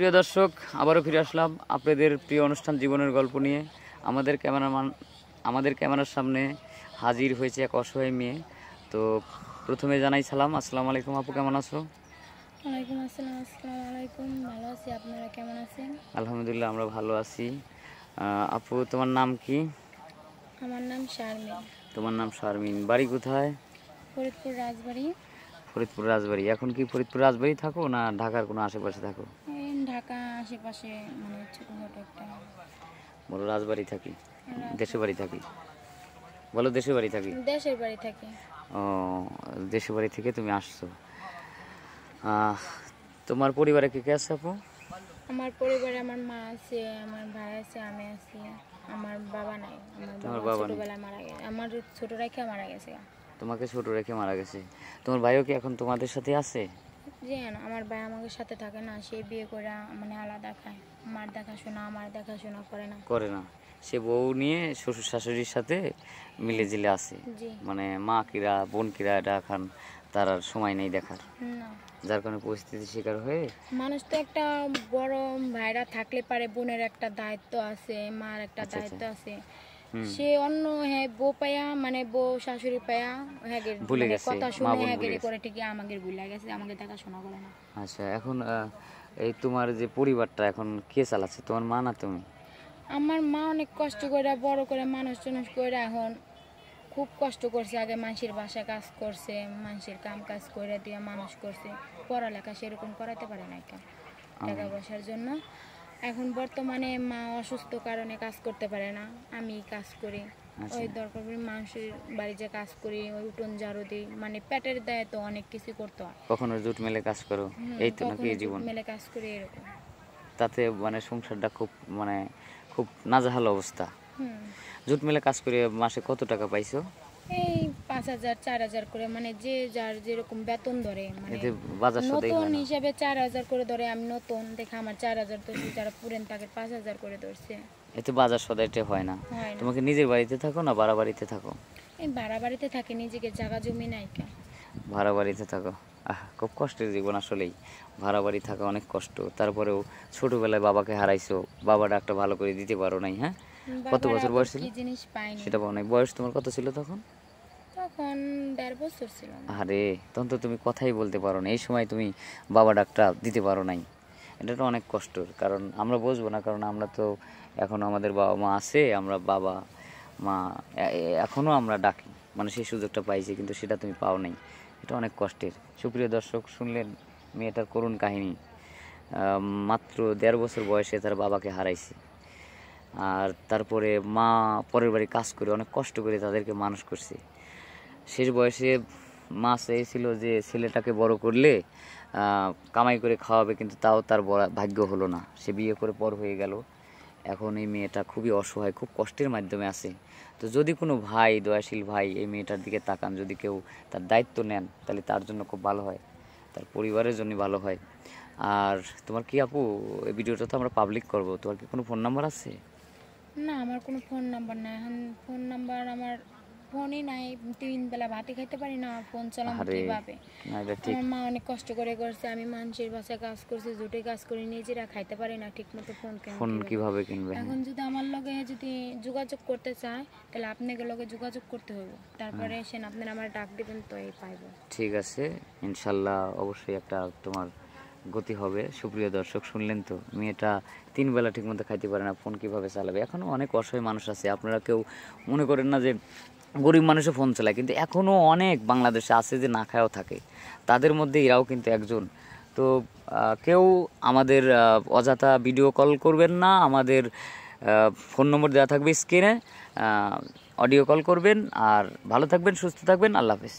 সুপ্রিয় দর্শক, আবারও ফিরে আসলাম আপনাদের প্রিয় অনুষ্ঠান জীবনের গল্প নিয়ে। আমাদের ক্যামেরার সামনে হাজির হয়েছে এক অসহায় মেয়ে। তো প্রথমে জানাই সালাম, আসসালামু আলাইকুম। আপু কেমন আছো? ওয়ালাইকুম আসসালাম। আসসালামু আলাইকুম। ভালো আছি, আপনারা কেমন আছেন? আলহামদুলিল্লাহ, আমরা ভালো আছি। আপু, তোমার নাম কি? আমার নাম শারমিন। তোমার নাম শারমিন। বাড়ি কোথায়? ফরিদপুর রাজবাড়ি। ফরিদপুর রাজবাড়ি। এখন কি ফরিদপুর রাজবাড়ি থাকো না ঢাকার কোনো আশেপাশে থাকো? এই ঢাকা আশেপাশে, মানে ছোটখাটো একটা। বলো রাজবাড়ি থাকি, দেশে বাড়ি থাকি। বলো দেশে বাড়ি থাকি। দেশের বাড়ি থাকি। ও, দেশের বাড়ি থেকে তুমি আসছো। তোমার পরিবারে কে কে আছে আপু? আমার পরিবারে আমার মা আছে, আমার ভাই আছে, আমি আছি। আমার বাবা নাই। আমার বাবা ছোটবেলায় মারা গেছে। আমার ছোট রেখে মারা গেছে। তোমাকে ছোট রেখে মারা গেছে। তোমার ভাইও কি এখন তোমাদের সাথে আছে? জি না, আমার ভাই আমাদের সাথে থাকে না। সে বিয়ে করে মানে আলাদা খায়। আমার দেখাশোনা করে না। সে বউ নিয়ে শ্বশুর শাশুড়ির সাথে মিলে জিলে আছে। মানে মা কিরা বোন কিরা এটা এখন তার আর সময় নেই দেখার, যার কারণে পরিস্থিতির শিকার হয়ে মানুষ তো একটা বড় ভাইরা থাকলে পারে, বোনের একটা দায়িত্ব আছে, মার একটা দায়িত্ব আছে। সে অন্য বউ পায়া, মানে বউ শাশুড়ি পায়া ভুলে গেছে, কথা শুনে হ্যাগেরি করে, ঠিকই আমাকে ভুলে গেছে, আমাকে দেখাশোনা করে না। আচ্ছা, এখন এই তোমার যে পরিবারটা এখন কে চালাচ্ছে, তোমার মা না তুমি? আমার মা অনেক কষ্ট করে বড় করে মানুষ করে, এখন খুব কষ্ট করছে। আগে মানুষের বাসায় কাজ করছে, মানুষের কাজ করে দিয়ে মানুষ করছে। পড়ালেখা সেরকম করাতে পারে না টাকা পয়সার জন্য। এখন বর্তমানে মা অসুস্থ কারণে কাজ করতে পারে না, আমি কাজ করি। ওই দরকার মানুষের বাড়ি যে কাজ করি, ওই উঠোন ঝাড়ু দিই, মানে পেটের দায়ে তো অনেক কিছু করতে হয়। কখনো জুট মেলে কাজ করো, এই তো নাকি জীবন? মেলে কাজ করি এরকম। তাতে মানে সংসারটা খুব নাজেহাল অবস্থা। জুট মেলে কাজ করে মাসে কত টাকা পাইছো? এই 5,000 4,000 করে, মানে যে যার যেরকম বেতন ধরে, মানে নতুন হিসাবে 4,000 করে ধরে। আমি নতুন দেখে আমার 4,000 ধরছে, যারা পুরেন তাকে 5,000 করে ধরছে। এতে বাজার সদাইতে হয় না। তোমাকে নিজের বাড়িতে থাকো না ভাড়া বাড়িতে থাকো? এই ভাড়া বাড়িতে থাকি, নিজেকে জায়গা জমি নাই। ভাড়া বাড়িতে থাকো? খুব কষ্টের জীবন আসলেই। ভাড়া বাড়ি থাকা অনেক কষ্ট। তারপরেও ছোটবেলায় বাবাকে হারাইছো, বাবাটা একটা ভালো করে দিতে পারো নাই। হ্যাঁ, কত বছর বয়স ছিল সেটা পাও নাই। বয়স তোমার কত ছিল তখন? তখন 1.5 বছর ছিল। আরে, তখন তো তুমি কথাই বলতে পারো না। এই সময় তুমি বাবা ডাকটা দিতে পারো নাই। এটা তো অনেক কষ্টর। কারণ আমরা বুঝবো না, কারণ আমরা তো এখনও আমাদের বাবা মা আছে, আমরা বাবা মা এখনও আমরা ডাকি, মানে সেই সুযোগটা পাইছি, কিন্তু সেটা তুমি পাও নাই। এটা অনেক কষ্টের। সুপ্রিয় দর্শক, শুনলেন মেয়েটার করুণ কাহিনী। মাত্র 1.5 বছর বয়সে তার বাবাকে হারাইছে। আর তারপরে মা পরের বাড়ি কাজ করে অনেক কষ্ট করে তাদেরকে মানুষ করছে। শেষ বয়সে মা চেয়েছিল যে ছেলেটাকে বড় করলে কামাই করে খাওয়াবে, কিন্তু তাও তার ভাগ্য হলো না। সে বিয়ে করে পর হয়ে গেল। এখন এই মেয়েটা খুবই অসহায়, খুব কষ্টের মাধ্যমে আছে। তো যদি কোনো ভাই, দয়াশীল ভাই এই মেয়েটার দিকে তাকান, যদি কেউ তার দায়িত্ব নেন, তাহলে তার জন্য খুব ভালো হয়, তার পরিবারের জন্য ভালো হয়। আর তোমার কি আপু, এই ভিডিওটা তো আমরা পাবলিক করব, তোমার কি কোনো ফোন নাম্বার আছে? না, আমার কোনো ফোন নাম্বার নাই। এখন ফোন নাম্বার আমার ফোনই নাই। 3 বেলা ভাতে খাইতে পারি না, ফোন চালাবো কিভাবে? আমার মা অনেক কষ্ট করে করছে, আমি মানুষের বাসায় কাজ করছি, জুটে কাজ করি, নিজেরা খাইতে পারি না ঠিক মতো। ফোন কিভাবে কিনবে? এখন যদি আমার লগে যদি যোগাযোগ করতে চায়, তাহলে আপনাকে লগে যোগাযোগ করতে হবে, তারপরে এসেন আপনারা আমার ডাক দিবেন, তো এই পাইব। ঠিক আছে, ইনশাল্লাহ অবশ্যই একটা তোমার গতি হবে। সুপ্রিয় দর্শক, শুনলেন তো, মেয়েটা 3 বেলা ঠিক মতো খাইতে পারে না, ফোন কিভাবে চালাবে? এখনও অনেক অসহায় মানুষ আছে। আপনারা কেউ মনে করেন না যে গরিব মানুষও ফোন চালায়, কিন্তু এখনও অনেক বাংলাদেশে আছে যে না খায়ও থাকে। তাদের মধ্যে এরাও কিন্তু একজন। তো কেউ আমাদের অযথা ভিডিও কল করবেন না। আমাদের ফোন নম্বর দেওয়া থাকবে স্ক্রিনে, অডিও কল করবেন। আর ভালো থাকবেন, সুস্থ থাকবেন। আল্লাহ হাফেজ।